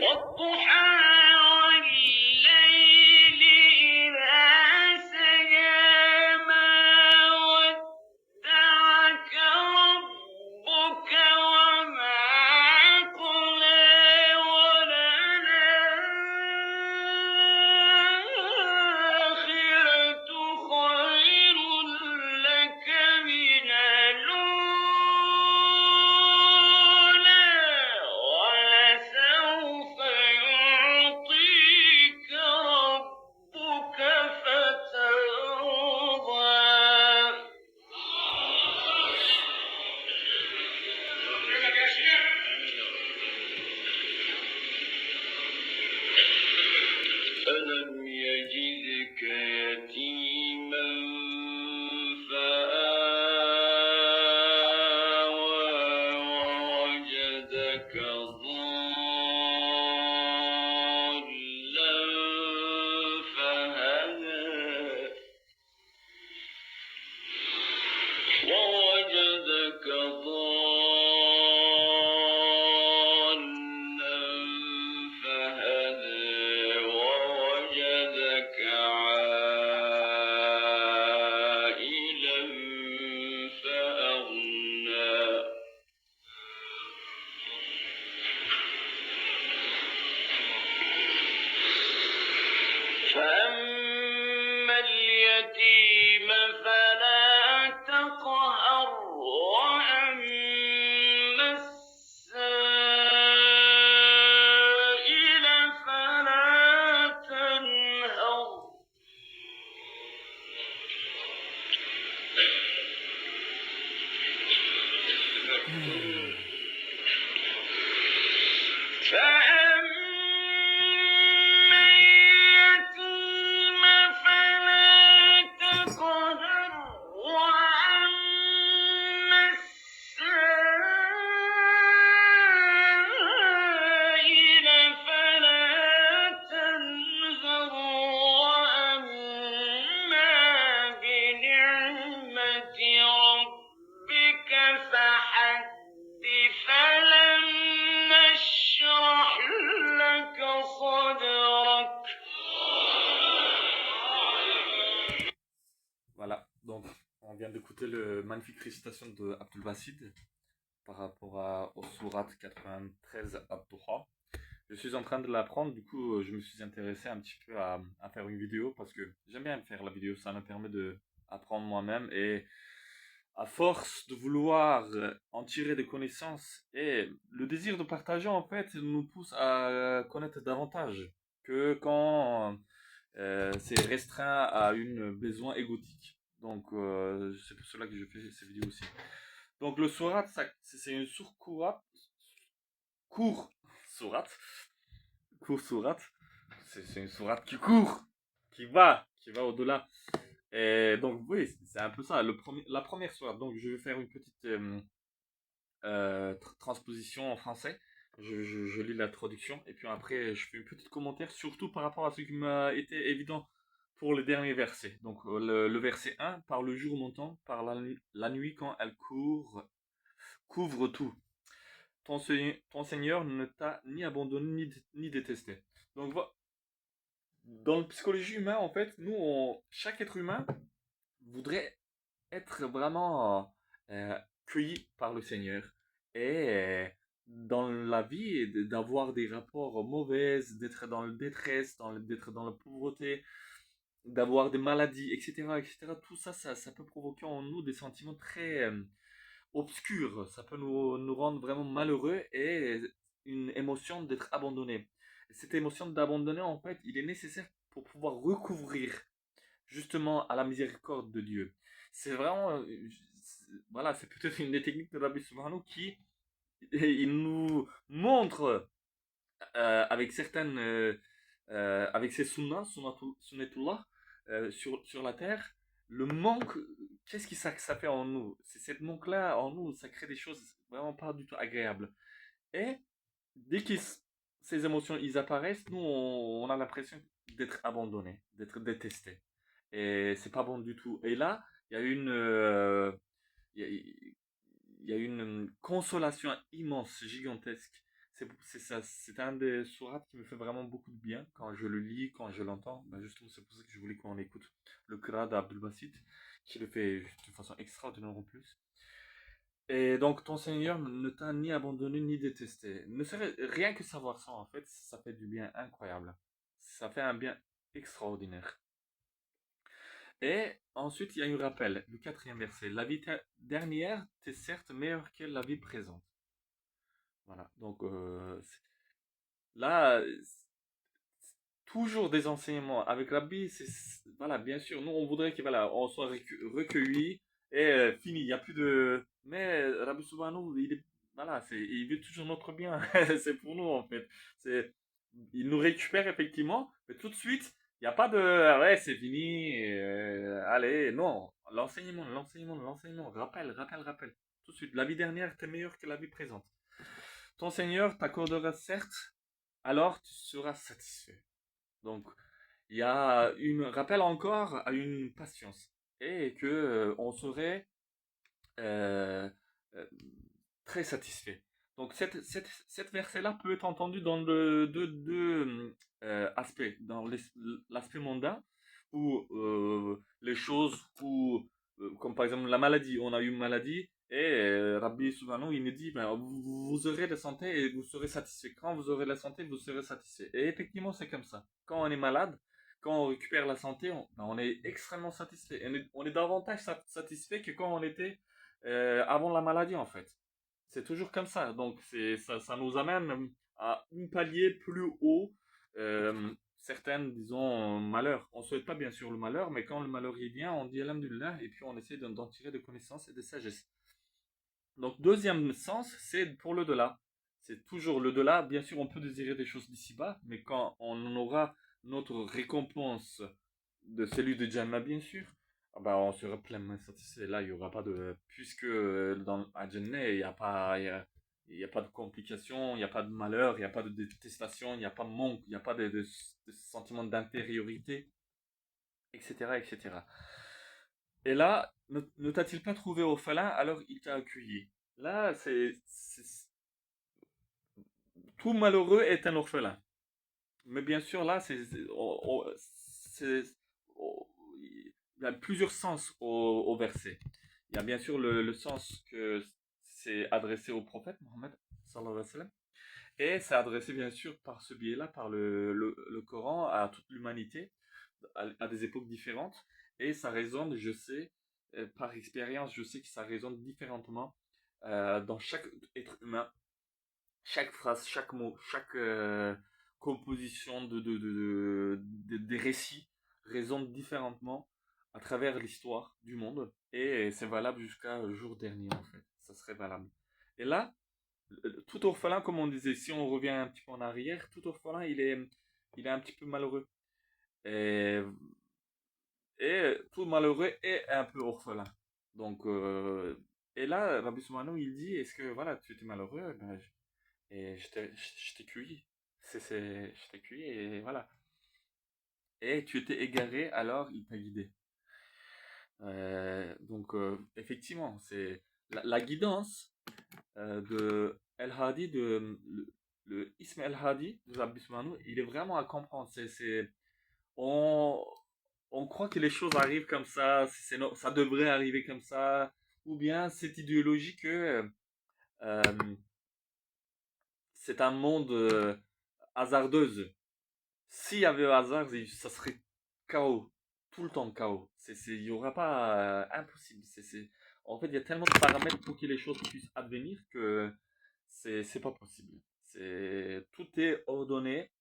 والضحى والليل إذا سجى ما ودعك ربك وما قلى وللآخرة خير لك من الأولى ولسوف يعطيك ربك فترضى. ألم يجدك يتيما فآوى ووجدك ضالا فهدى ووجدك ضالا فهدى ووجدك عائلا فأغنى. فأما اليتيم فلا تقهر وأما السائل فلا تنهر. فأما اليتيم فلا تقهر وأما السائل فلا تنهر وأما بنعمة ربك فحدث. ألم نشرح لك صدرك. Voilà, donc on vient d'écouter le magnifique récitation de Abdul Basid par rapport au Surat 93 Ad-Duha. Je suis en train de l'apprendre, du coup je me suis intéressé un petit peu à faire une vidéo parce que j'aime bien faire la vidéo, ça me permet de apprendre moi-même et à force de vouloir en tirer des connaissances et le désir de partager en fait nous pousse à connaître davantage que quand c'est restreint à une besoin égotique. Donc c'est pour cela que je fais ces vidéos aussi. Donc le surat, c'est une court surat, court surat. C'est une sourate qui court, qui va au-delà. Et donc oui, c'est un peu ça. La première sourate. Donc je vais faire une petite transposition en français. Je lis la traduction et puis après je fais une petite commentaire, surtout par rapport à ce qui m'a été évident pour le dernier verset. Donc le verset 1, par le jour montant, par la nuit quand elle couvre tout. Ton Seigneur ne t'a ni abandonné ni détesté. Donc dans la psychologie humaine, en fait, chaque être humain voudrait être vraiment cueilli par le Seigneur. Et dans la vie, d'avoir des rapports mauvais, d'être dans la détresse, d'être dans la pauvreté, d'avoir des maladies, etc., etc. Tout ça, ça peut provoquer en nous des sentiments très obscurs. Ça peut nous rendre vraiment malheureux et une émotion d'être abandonné. Cette émotion d'abandonner, en fait, il est nécessaire pour pouvoir recouvrir justement à la miséricorde de Dieu. C'est vraiment, voilà, c'est peut-être une des techniques de Rabbi Subhanahu qui il nous montre avec ses sunnatullah sur la terre, le manque, qu'est-ce que ça fait en nous? C'est cette manque-là en nous, ça crée des choses vraiment pas du tout agréables. Et dès que ces émotions ils apparaissent, nous on a l'impression d'être abandonné, d'être détesté. Et c'est pas bon du tout. Et là, il y a il y a une consolation immense, gigantesque. C'est un des sourates qui me fait vraiment beaucoup de bien quand je le lis, quand je l'entends. Ben justement, c'est pour ça que je voulais qu'on écoute le Qira d'Abdul Basit, qui le fait de façon extraordinaire en plus. Et donc, ton Seigneur ne t'a ni abandonné ni détesté. Ne serait rien que savoir ça, en fait, ça fait du bien incroyable. Ça fait un bien extraordinaire. Et ensuite, il y a un rappel, le quatrième verset. La vie dernière t'est certes meilleure que la vie présente. Voilà. Donc, là, toujours des enseignements avec Rabbi, voilà, bien sûr, nous on voudrait que voilà, on soit recueilli et fini, il n'y a plus de. Mais Rabbi Subhanahu, voilà, il veut toujours notre bien, c'est pour nous en fait. C'est, il nous récupère effectivement, mais tout de suite, il n'y a pas de, ah ouais, c'est fini, allez, non, l'enseignement, rappel, rappel, rappel, tout de suite, la vie dernière était meilleure que la vie présente. Ton Seigneur t'accordera certes, alors tu seras satisfait. Donc, il y a une rappel encore à une patience et que on serait euh, euh, très satisfait. Donc, cette verset-là peut être entendu dans deux aspects. Dans l'aspect mondain, où les choses, où, comme par exemple la maladie, on a eu une maladie, et Rabbi Subhanahu, il nous dit, ben, vous aurez la santé et vous serez satisfait. Quand vous aurez la santé, vous serez satisfait. Et effectivement, c'est comme ça. Quand on est malade, quand on récupère la santé, ben, on est extrêmement satisfait. On est davantage satisfait que quand on était avant la maladie, en fait. C'est toujours comme ça. Donc, ça nous amène à un palier plus haut. Certaines, disons, malheurs. On ne souhaite pas bien sûr le malheur, mais quand le malheur y vient, on dit Alhamdulillah et puis on essaie d'en tirer des connaissances et des sagesses. Donc, deuxième sens, c'est pour le delà. C'est toujours le delà. Bien sûr, on peut désirer des choses d'ici-bas, mais quand on aura notre récompense de celui de Jannah, bien sûr, ah bah, on sera pleinement satisfait. Là, il n'y aura pas de. Puisque dans à Jannah, il y a pas de complications, il n'y a pas de malheur, il n'y a pas de détestation, il n'y a pas de manque, il n'y a pas de sentiment d'intériorité, etc., etc. Et là, ne t'a-t-il pas trouvé orphelin, alors il t'a accueilli. Là, tout malheureux est un orphelin. Mais bien sûr, là, oh, il y a plusieurs sens au verset. Il y a bien sûr le sens que c'est adressé au prophète Mohammed, sallallahu alayhi wa sallam, et c'est adressé bien sûr par ce biais-là, par le Coran, à toute l'humanité, à des époques différentes, et ça résonne, je sais, par expérience, je sais que ça résonne différemment dans chaque être humain, chaque phrase, chaque mot, chaque composition des récits résonne différemment à travers l'histoire du monde. Et c'est valable jusqu'à jour dernier, en fait. Ça serait valable. Et là, tout orphelin, comme on disait, si on revient un petit peu en arrière, tout orphelin, il est un petit peu malheureux. Et, et tout malheureux est un peu orphelin. Donc, et là, Rabbi Soumano, il dit, est-ce que, voilà, tu étais malheureux? Ben, et je t'ai cueilli. Je t'ai cueilli et voilà. Et tu étais égaré, alors il t'a guidé. Donc, effectivement, c'est la guidance de El Hadi, le Ism El Hadi de Rabbi Soumano, il est vraiment à comprendre. On, on croit que les choses arrivent comme ça, ça devrait arriver comme ça, ou bien cette idéologie que euh, c'est un monde hasardeuse. S'il y avait un hasard, ça serait chaos. Tout le temps chaos. Il n'y aura pas impossible. En fait, il y a tellement de paramètres pour que les choses puissent advenir que c'est pas possible. Tout est ordonné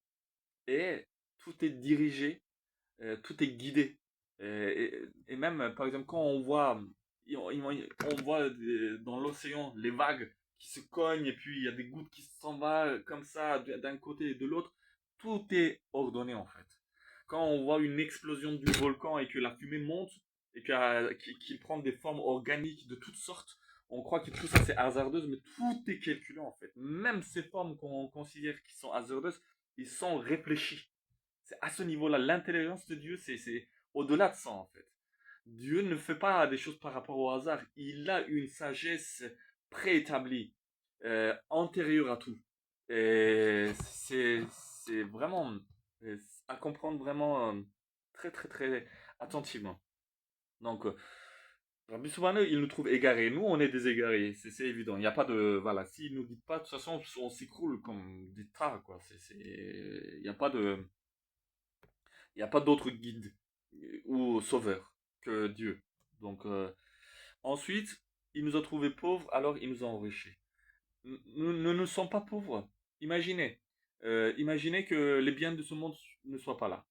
et tout est dirigé, tout est guidé. Et même, par exemple, quand on voit, on voit dans l'océan les vagues qui se cognent et puis il y a des gouttes qui s'en vont comme ça d'un côté et de l'autre, tout est ordonné en fait. Quand on voit une explosion du volcan et que la fumée monte et qu'il prend des formes organiques de toutes sortes, on croit que tout ça c'est hasardeuse, mais tout est calculé en fait. Même ces formes qu'on considère qui sont hasardeuses, ils sont réfléchis. C'est à ce niveau-là, l'intelligence de Dieu, c'est au-delà de ça en fait. Dieu ne fait pas des choses par rapport au hasard. Il a une sagesse préétablie, antérieure à tout. Et c'est vraiment à comprendre vraiment très très très attentivement. Donc, Rabbi Soubhana, il nous trouve égarés. Nous, on est des égarés, c'est évident. Il n'y a pas de. Voilà, s'il nous guide pas, de toute façon, on s'écroule comme des tas, quoi. Il n'y a pas de. Il n'y a pas d'autre guide ou sauveur que Dieu. Donc, ensuite, il nous a trouvés pauvres, alors il nous a enrichis. Nous ne sommes pas pauvres. Imaginez. Imaginez que les biens de ce monde ne soient pas là.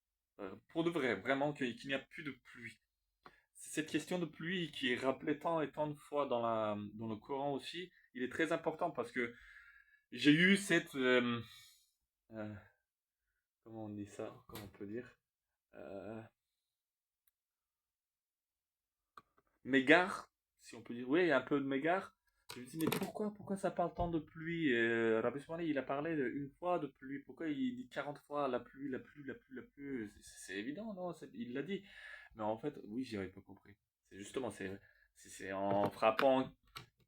Pour de vrai, vraiment, qu'il n'y a plus de pluie. Cette question de pluie qui est rappelée tant et tant de fois dans le Coran aussi, il est très important parce que j'ai eu cette... euh, comment on dit ça? Comment on peut dire? Euh, Mégare, si on peut dire. Oui, un peu de mégare. Je me dis, mais pourquoi ça parle tant de pluie? Rabbi Ismail, il a parlé une fois de pluie. Pourquoi il dit 40 fois la pluie, la pluie, la pluie, la pluie? C'est évident, non? Il l'a dit. Mais en fait, oui, j'avais pas compris. C'est justement, c'est en frappant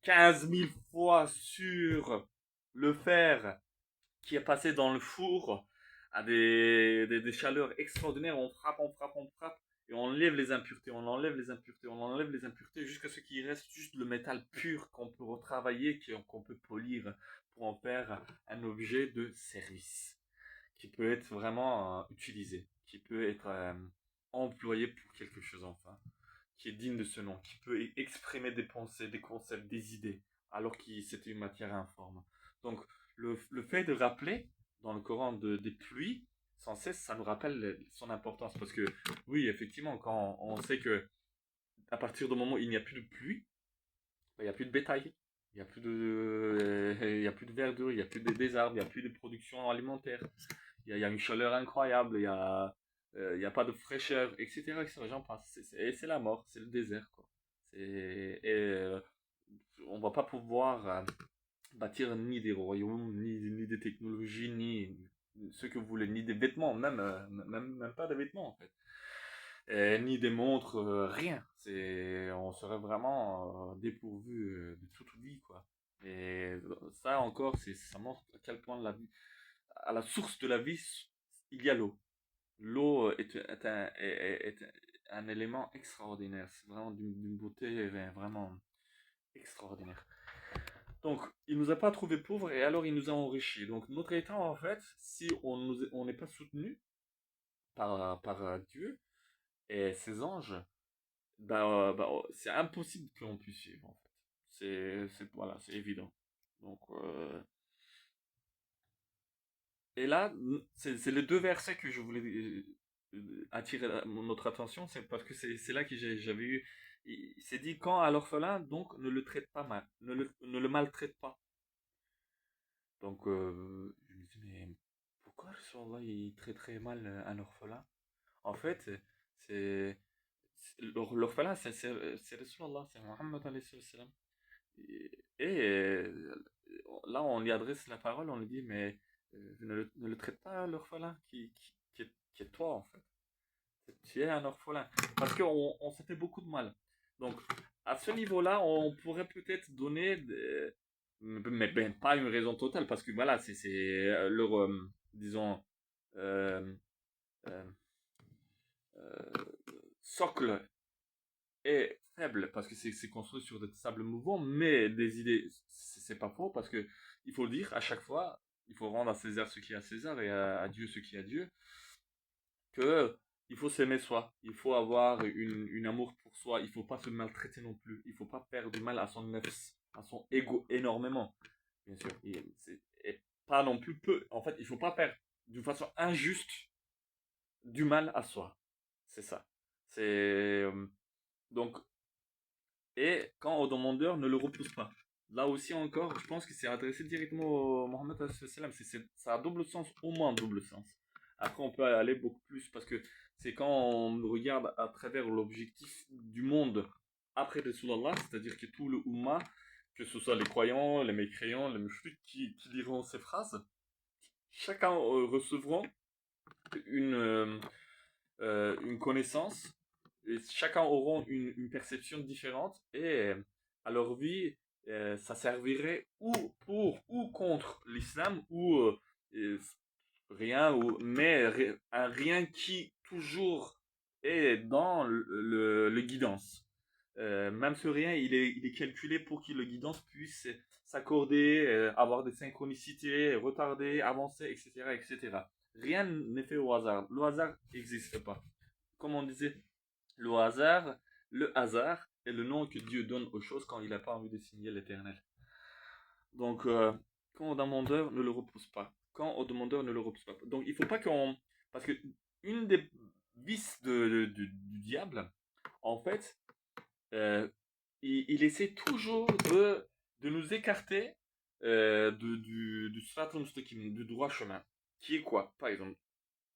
15 000 fois sur le fer qui est passé dans le four à des chaleurs extraordinaires. On frappe, on frappe, on frappe. Et on enlève les impuretés, on enlève les impuretés, on enlève les impuretés jusqu'à ce qu'il reste juste le métal pur qu'on peut retravailler, qu'on peut polir pour en faire un objet de service qui peut être vraiment utilisé, qui peut être employé pour quelque chose enfin, qui est digne de ce nom, qui peut exprimer des pensées, des concepts, des idées, alors que c'était une matière informe. Donc le fait de rappeler dans le Coran des pluies, sans cesse, ça nous rappelle son importance. Parce que oui, effectivement, quand on sait que à partir du moment où il n'y a plus de pluie, ben, il n'y a plus de bétail, il n'y a plus il y a plus de verdure, il n'y a plus des arbres, il n'y a plus de production alimentaire. Il y a une chaleur incroyable, il y a pas de fraîcheur, etc., etc. J'en passe. Et c'est la mort, c'est le désert, quoi. On va pas pouvoir bâtir ni des royaumes, ni des technologies, ni ce que vous voulez, ni des vêtements, même pas des vêtements, en fait. Ni des montres, rien. On serait vraiment dépourvu de toute vie, quoi. Et ça encore, ça montre à quel point la vie, à la source de la vie, il y a l'eau. L'eau est un élément extraordinaire. C'est vraiment d'une beauté vraiment extraordinaire. Donc, il nous a pas trouvé pauvres et alors il nous a enrichis. Donc, notre état, en fait, si on n'est pas soutenu par Dieu et ses anges, c'est impossible que l'on puisse suivre, en fait. Voilà, c'est évident. Donc, et là, c'est les deux versets que je voulais attirer notre attention, c'est parce que c'est là que j'avais eu. Il s'est dit quand à l'orphelin, donc ne le traite pas mal, ne le maltraite pas. Donc, je me dis, mais pourquoi Rasulallah il traiterait mal un orphelin? En fait, c'est l'orphelin, c'est Rasulallah, c'est Mohammed alayhi salam. Là, on lui adresse la parole, on lui dit, mais ne le traite pas l'orphelin qui est toi, en fait. Tu es un orphelin. Parce on s'est fait beaucoup de mal. Donc, à ce niveau-là, on pourrait peut-être donner, mais ben, pas une raison totale, parce que voilà, c'est leur, disons, euh, euh, euh, socle est faible, parce que c'est construit sur des sables mouvants, mais des idées, c'est pas faux, parce que il faut le dire, à chaque fois, il faut rendre à César ce qui est à César et à Dieu ce qui est à Dieu. Que il faut s'aimer soi, il faut avoir une amour pour soi, il faut pas se maltraiter non plus, il faut pas faire du mal à son nefs, à son ego énormément, bien sûr, et pas non plus peu. En fait, il faut pas faire d'une façon injuste du mal à soi. C'est ça. C'est donc et quand au demandeur ne le repousse pas. Là aussi encore, je pense que c'est adressé directement au Mohammed sallam. Ça a double sens, au moins double sens. Après, on peut aller beaucoup plus parce que c'est quand on regarde à travers l'objectif du monde après Rasulallah, c'est-à-dire que tout le Ummah, que ce soit les croyants, les mécréants, les musulmans qui liront ces phrases, chacun recevront une, euh, une connaissance et chacun auront une perception différente et à leur vie ça servirait ou pour ou contre l'islam ou euh, rien, mais un rien qui toujours est dans le guidance. Même ce rien, il est calculé pour que le guidance puisse s'accorder, avoir des synchronicités, retarder, avancer, etc., etc. Rien n'est fait au hasard. Le hasard n'existe pas. Comme on disait, le le hasard est le nom que Dieu donne aux choses quand il n'a pas envie de signer l'éternel. Donc, quand au demandeur, ne le repousse pas. Quand au demandeur, ne le repousse pas. Donc, il faut pas qu'on... Parce que une des vices du diable, en fait, euh, il essaie toujours de nous écarter du Siratal Mustaqim, du droit chemin. Qui est quoi, par exemple?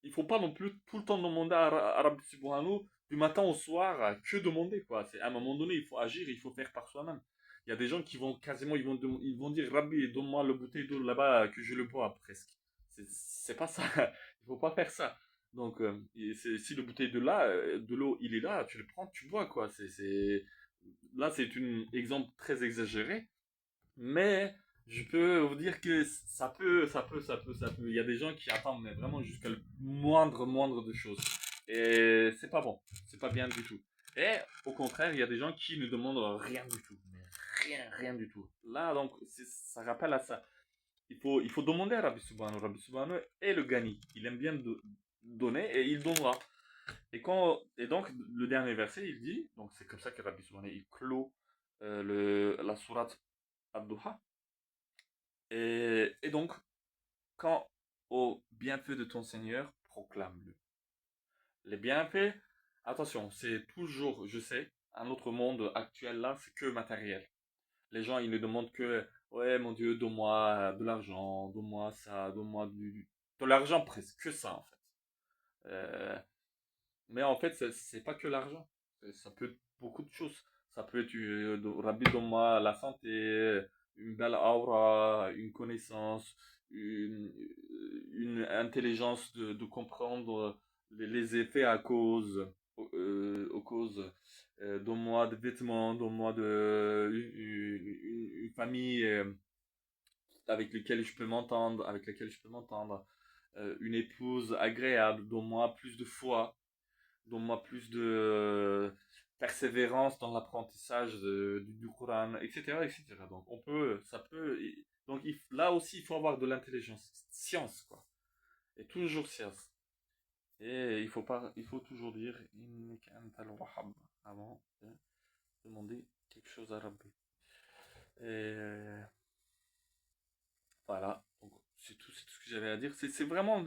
Il faut pas non plus tout le temps demander à Rabbi Subhanahu du matin au soir que demander quoi. C'est à un moment donné, il faut agir, il faut faire par soi-même. Il y a des gens qui vont quasiment, ils vont dire Rabbi, donne-moi le bouteille d'eau là-bas que je le bois presque. C'est pas ça. Il faut pas faire ça. Donc, si le bouteille de l'eau, il est là, tu le prends, tu bois quoi. Là, c'est un exemple très exagéré. Mais je peux vous dire que ça peut. Il y a des gens qui attendent mais vraiment jusqu'à le moindre de choses. Et c'est pas bon. C'est pas bien du tout. Et au contraire, il y a des gens qui ne demandent rien du tout. Mais rien du tout. Là, donc, ça rappelle à ça. Il faut demander à Rabbi Subhanahu. Rabbi Subhanahu est le Gani. Il aime bien donner et il donnera. Et donc, le dernier verset, il dit, donc c'est comme ça que Rabbi Subhanahu, il clôt la sourate Ad-Duha. Et donc, quand au bienfait de ton Seigneur, proclame-le. Les bienfaits, attention, c'est toujours, je sais, un autre monde actuel là, c'est que matériel. Les gens, ils ne demandent que, ouais, mon Dieu, donne-moi de l'argent, donne-moi ça, donne-moi de l'argent presque, que ça en fait. Euh, mais en fait, c'est pas que l'argent. Ça peut être beaucoup de choses. Ça peut être, Rabbi, donne-moi la santé, une belle aura, une connaissance, une intelligence de comprendre les effets à cause, aux causes. Donne-moi des vêtements, donne-moi une famille avec laquelle je peux m'entendre. Une épouse agréable, donne-moi plus de foi, donne-moi plus de persévérance dans l'apprentissage du Coran, etc., etc. Donc on peut, ça peut, donc là aussi il faut avoir de l'intelligence, science quoi, et toujours science. Et il faut toujours dire innaka antal wahhab avant de demander quelque chose à Rabbi. Et voilà, donc c'est tout ce que j'avais à dire. C'est vraiment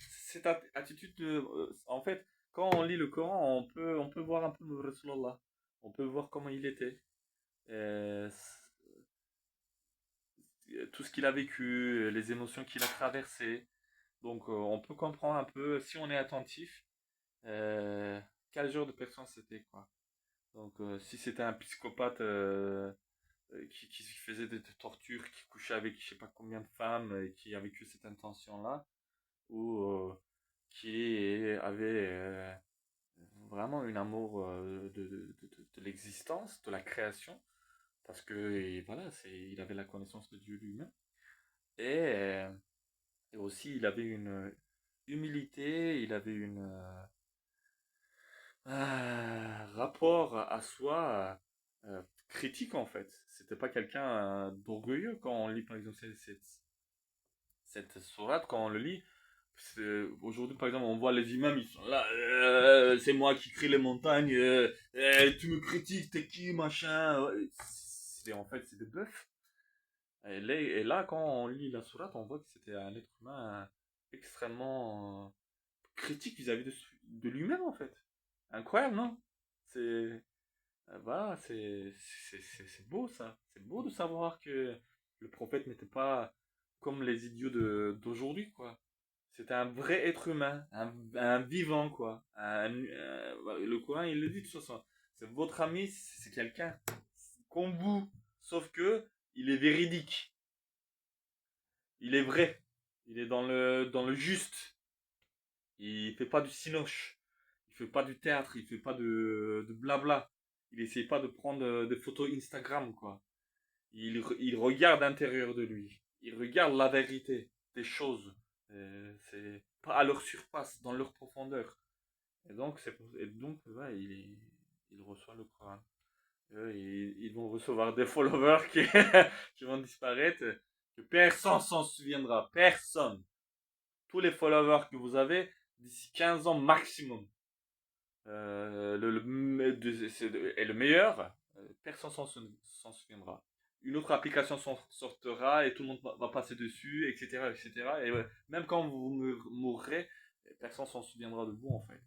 cette attitude de, en fait, quand on lit le Coran, on peut voir un peu le Rasulallah. On peut voir comment il était. Euh, tout ce qu'il a vécu, les émotions qu'il a traversées. Donc on peut comprendre un peu, si on est attentif, euh, quel genre de personne c'était, quoi. Donc si c'était un psychopathe qui faisait des tortures, qui couchait avec je sais pas combien de femmes, et qui avait que cette intention-là, ou qui avait vraiment un amour de l'existence, de la création, parce que et voilà, il avait la connaissance de Dieu lui-même, et, euh, et aussi il avait une humilité, il avait une rapport à soi critique en fait. C'était pas quelqu'un d'orgueilleux quand on lit par exemple cette sourate, quand on le lit. Aujourd'hui, par exemple, on voit les imams, ils sont là, c'est moi qui crée les montagnes, tu me critiques, t'es qui, machin. Ouais, en fait, c'est des bœufs. Et là, quand on lit la sourate, on voit que c'était un être humain extrêmement critique vis-à-vis de lui-même, en fait. Incroyable, non? C'est, voilà, c'est beau, ça. C'est beau de savoir que le prophète n'était pas comme les idiots d'aujourd'hui, quoi. C'était un vrai être humain, un vivant, quoi. Le Coran, il le dit de toute façon. C'est votre ami, c'est quelqu'un comme vous. Sauf que, il est véridique. Il est vrai. Il est dans le juste. Il fait pas du cinoche. Il fait pas du théâtre. Il fait pas de blabla. Il essaye pas de prendre des photos Instagram, quoi. il regarde l'intérieur de lui. Il regarde la vérité des choses. C'est pas à leur surface, dans leur profondeur. Ouais, il reçoit le Coran. Ils vont recevoir des followers qui, qui vont disparaître, que personne s'en souviendra. Personne. Tous les followers que vous avez, d'ici 15 ans maximum, est le meilleur, personne s'en souviendra. Une autre application sortira et tout le monde va passer dessus, etc. etc. Et ouais, même quand vous mourrez, personne s'en souviendra de vous en fait.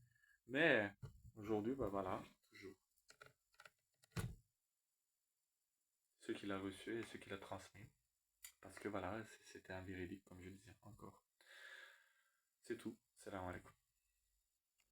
Mais aujourd'hui, bah voilà, toujours ceux qui l'a reçu et ceux qui l'a transmis. Parce que voilà, c'était un véridique, comme je disais encore. C'est tout. Salam alaikum.